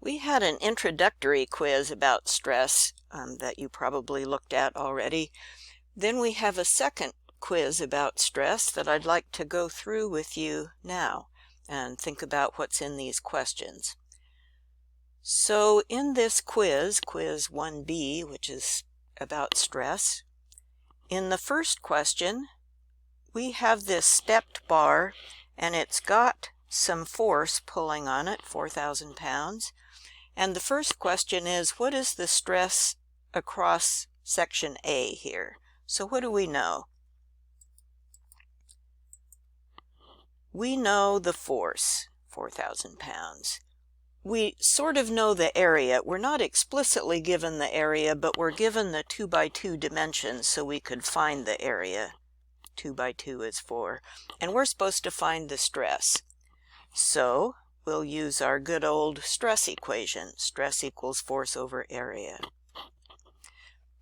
We had an introductory quiz about stress that you probably looked at already. Then we have a second quiz about stress that I'd like to go through with you now and think about what's in these questions. So in this quiz, quiz 1B, which is about stress, in the first question, we have this stepped bar and it's got some force pulling on it, 4,000 pounds. And the first question is, what is the stress across section A here? So what do we know? We know the force, 4,000 pounds. We sort of know the area. We're not explicitly given the area, but we're given the 2 by 2 dimensions so we could find the area. 2 by 2 is 4. And we're supposed to find the stress. So we'll use our good old stress equation. Stress equals force over area.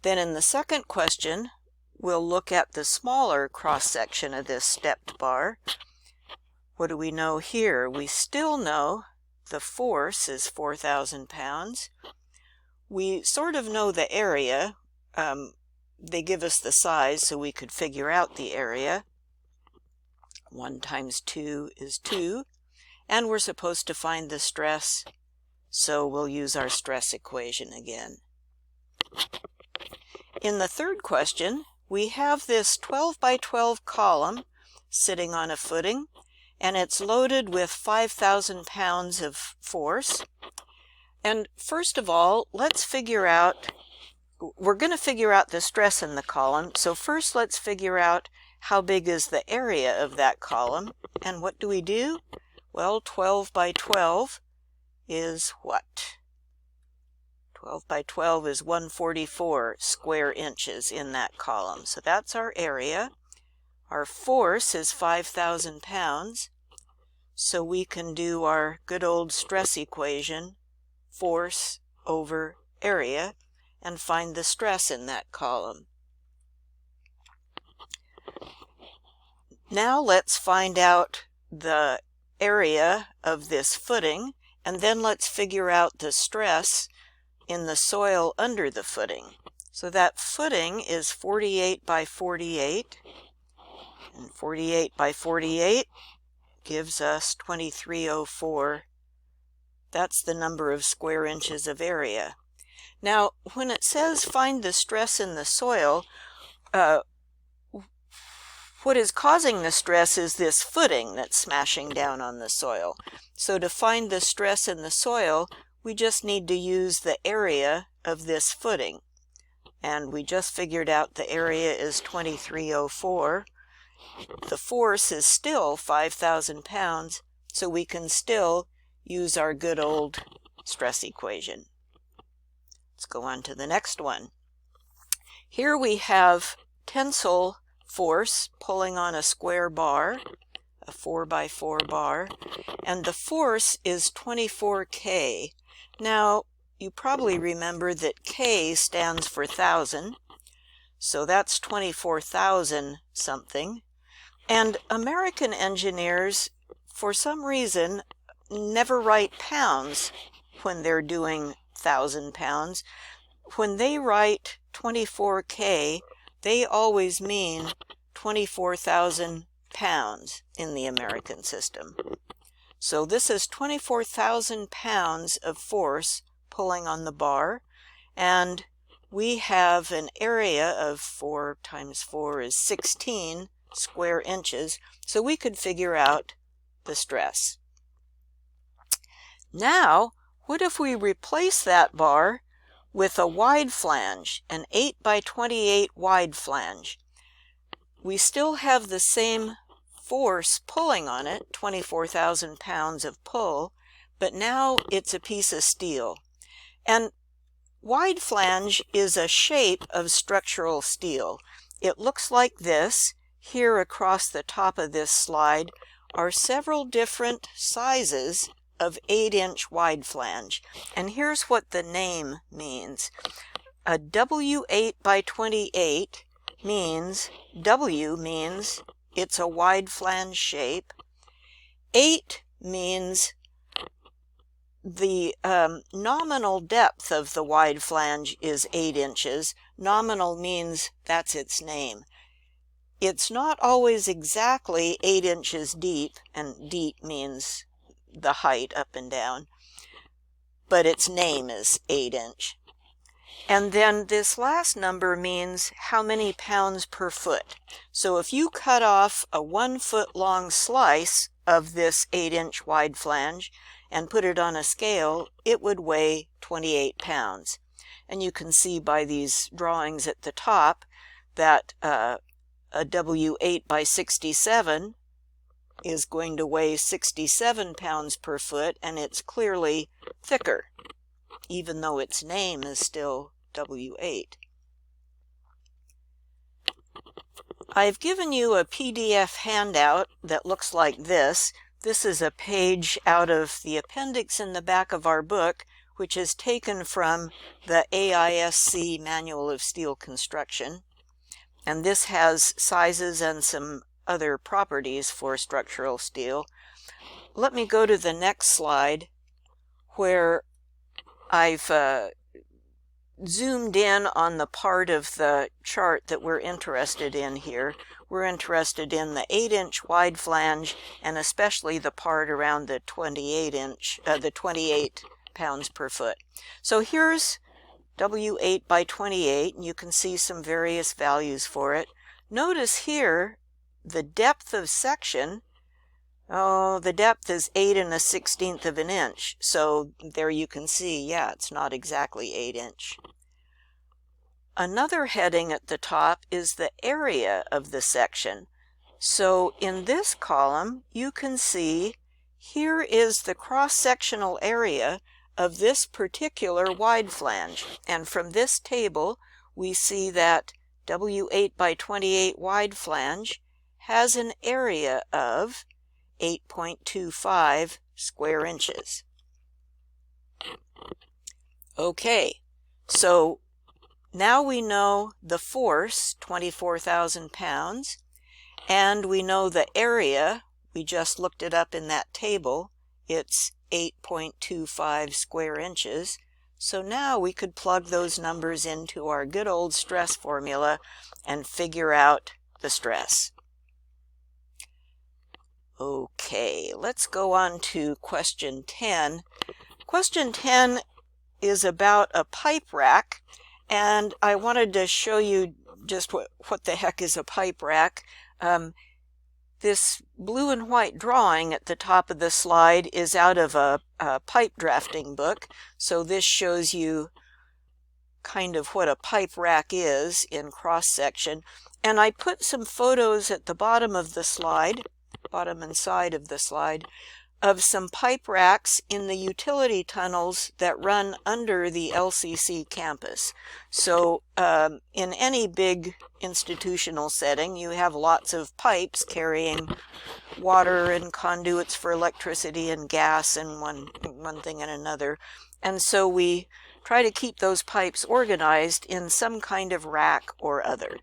Then in the second question, we'll look at the smaller cross-section of this stepped bar. What do we know here? We still know the force is 4,000 pounds. We sort of know the area. They give us the size so we could figure out the area. 1 times 2 is 2. And we're supposed to find the stress, so we'll use our stress equation again. In the third question, we have this 12 by 12 column sitting on a footing, and it's loaded with 5,000 pounds of force. And first of all, let's figure out, we're going to figure out the stress in the column, so first let's figure out how big is the area of that column. And what do? Well, 12 by 12 is what? 12 by 12 is 144 square inches in that column. So that's our area. Our force is 5,000 pounds. So we can do our good old stress equation, force over area, and find the stress in that column. Now let's find out the area of this footing, and then let's figure out the stress in the soil under the footing. So that footing is 48 by 48, and 48 by 48 gives us 2304. That's the number of square inches of area. Now, when it says find the stress in the soil, what is causing the stress is this footing that's smashing down on the soil. So to find the stress in the soil, we just need to use the area of this footing. And we just figured out the area is 2304. The force is still 5,000 pounds, so we can still use our good old stress equation. Let's go on to the next one. Here we have tensile force pulling on a square bar, a 4 by 4 bar, and the force is 24K. Now, you probably remember that K stands for 1,000, so that's 24,000 something. And American engineers, for some reason, never write pounds when they're doing 1,000 pounds. When they write 24K, they always mean 24,000 pounds in the American system. So this is 24,000 pounds of force pulling on the bar, and we have an area of 4 times 4 is 16 square inches, so we could figure out the stress. Now, what if we replace that bar with a wide flange, an 8 by 28 wide flange? We still have the same force pulling on it, 24,000 pounds of pull, but now it's a piece of steel. And wide flange is a shape of structural steel. It looks like this. Here across the top of this slide are several different sizes of 8-inch wide flange. And here's what the name means. A W8 by 28 means, W means it's a wide flange shape. 8 means the nominal depth of the wide flange is 8 inches. Nominal means that's its name. It's not always exactly 8 inches deep, and deep means the height up and down, but its name is 8 inch. And then this last number means how many pounds per foot. So if you cut off a 1 foot long slice of this 8 inch wide flange and put it on a scale, it would weigh 28 pounds. And you can see by these drawings at the top that a W8 by 67 is going to weigh 67 pounds per foot, and it's clearly thicker, even though its name is still W8. I've given you a PDF handout that looks like this. This is a page out of the appendix in the back of our book, which is taken from the AISC Manual of Steel Construction. And this has sizes and some other properties for structural steel. Let me go to the next slide, where I've zoomed in on the part of the chart that we're interested in here. We're interested in the 8 inch wide flange, and especially the part around the 28 pounds per foot. So here's W8 by 28, and you can see some various values for it. Notice here the depth of section. Oh, the depth is 8 1/16 of an inch. So there you can see, yeah, it's not exactly 8 inch. Another heading at the top is the area of the section. So in this column, you can see here is the cross-sectional area of this particular wide flange. And from this table, we see that W8 by 28 wide flange has an area of 8.25 square inches. Okay, so now we know the force, 24,000 pounds, and we know the area. We just looked it up in that table. It's 8.25 square inches. So now we could plug those numbers into our good old stress formula and figure out the stress. Okay, let's go on to question 10. Question 10 is about a pipe rack, and I wanted to show you just what the heck is a pipe rack. This blue and white drawing at the top of the slide is out of a pipe drafting book, so this shows you kind of what a pipe rack is in cross-section. And I put some photos at the bottom of the slide, bottom and side of the slide, of some pipe racks in the utility tunnels that run under the LCC campus. So in any big institutional setting, you have lots of pipes carrying water and conduits for electricity and gas and one thing and another. And so we try to keep those pipes organized in some kind of rack or other.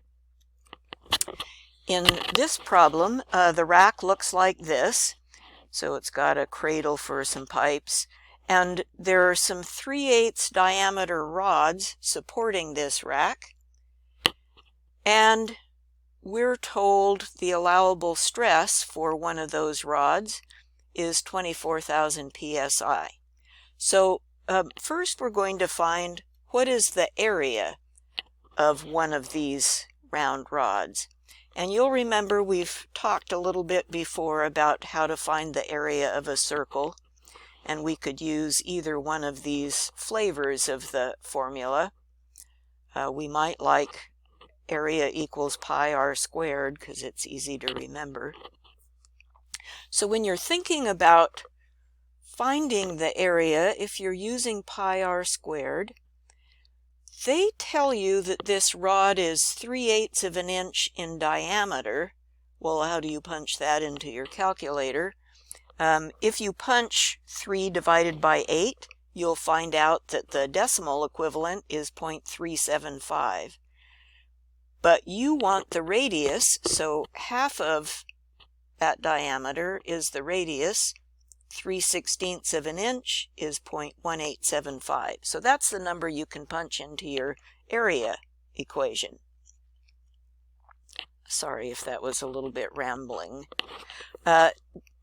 In this problem, the rack looks like this. So it's got a cradle for some pipes, and there are some 3/8 diameter rods supporting this rack. And we're told the allowable stress for one of those rods is 24,000 psi. So first we're going to find what is the area of one of these round rods. And you'll remember we've talked a little bit before about how to find the area of a circle, and we could use either one of these flavors of the formula. We might like area equals pi r squared because it's easy to remember. So when you're thinking about finding the area, if you're using pi r squared, they tell you that this rod is 3/8 of an inch in diameter. Well, how do you punch that into your calculator? If you punch 3 divided by 8, you'll find out that the decimal equivalent is 0.375. But you want the radius, so half of that diameter is the radius, 3/16 of an inch is 0.1875. So that's the number you can punch into your area equation. Sorry if that was a little bit rambling. Now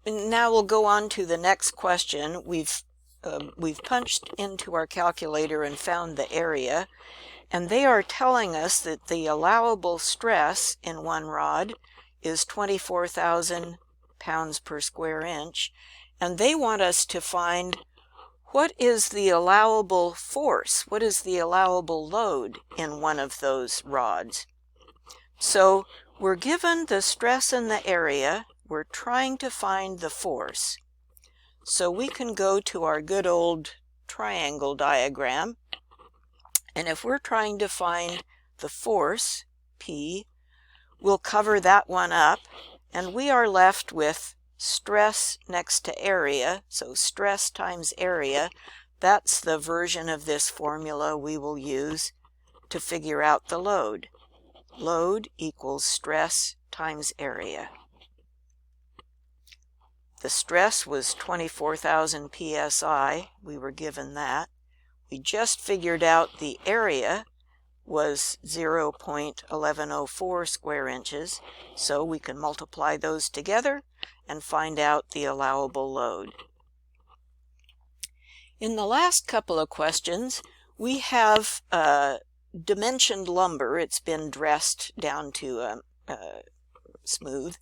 we'll go on to the next question. We've punched into our calculator and found the area, and they are telling us that the allowable stress in one rod is 24,000 pounds per square inch, and they want us to find what is the allowable force, what is the allowable load in one of those rods. So we're given the stress and the area, we're trying to find the force. So we can go to our good old triangle diagram, and if we're trying to find the force, P, we'll cover that one up, and we are left with stress next to area, so stress times area. That's the version of this formula we will use to figure out the load. Load equals stress times area. The stress was 24,000 psi. We were given that. We just figured out the area was 0.1104 square inches, so we can multiply those together and find out the allowable load. In the last couple of questions, we have dimensioned lumber. It's been dressed down to smooth,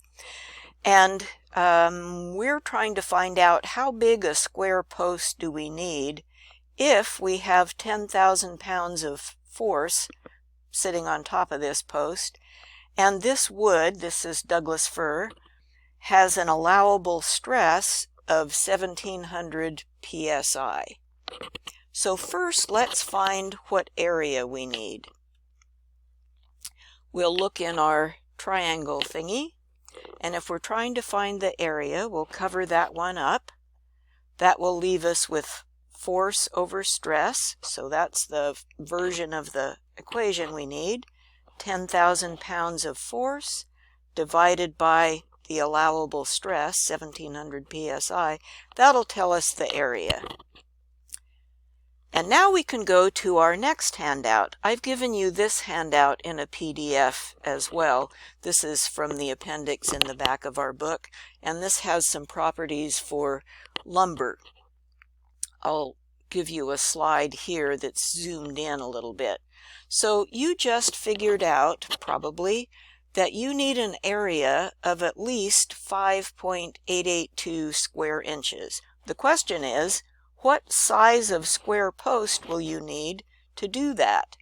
and we're trying to find out how big a square post do we need if we have 10,000 pounds of force sitting on top of this post, and this wood, this is Douglas fir, has an allowable stress of 1700 psi. So first let's find what area we need. We'll look in our triangle thingy, and if we're trying to find the area, we'll cover that one up. That will leave us with force over stress, so that's the version of the equation we need. 10,000 pounds of force divided by the allowable stress, 1700 psi. That'll tell us the area. And now we can go to our next handout. I've given you this handout in a PDF as well. This is from the appendix in the back of our book, and this has some properties for lumber. I'll give you a slide here that's zoomed in a little bit. So you just figured out, probably, that you need an area of at least 5.882 square inches. The question is, what size of square post will you need to do that?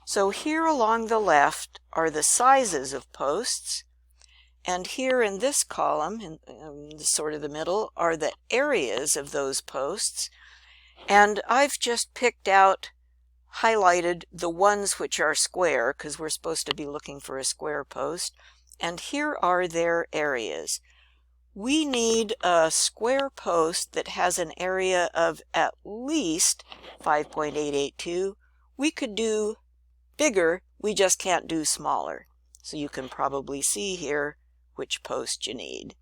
So here along the left are the sizes of posts, and here in this column, in sort of the middle, are the areas of those posts. And I've just picked out, highlighted the ones which are square, because we're supposed to be looking for a square post, and here are their areas. We need a square post that has an area of at least 5.882. We could do bigger, we just can't do smaller. So you can probably see here which post you need.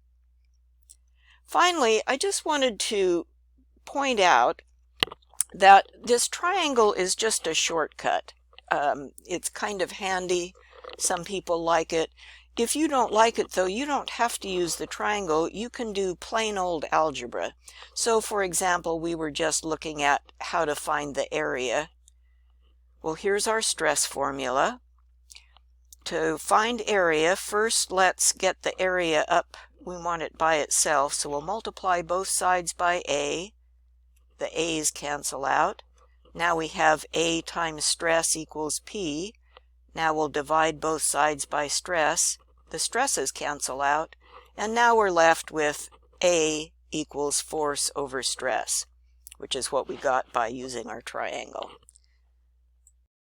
Finally, I just wanted to point out that this triangle is just a shortcut. It's kind of handy. Some people like it. If you don't like it, though, you don't have to use the triangle. You can do plain old algebra. So, for example, we were just looking at how to find the area. Well, here's our stress formula. To find area, first let's get the area up. We want it by itself, so we'll multiply both sides by A. The A's cancel out. Now we have A times stress equals P. Now we'll divide both sides by stress. The stresses cancel out. And now we're left with A equals force over stress, which is what we got by using our triangle.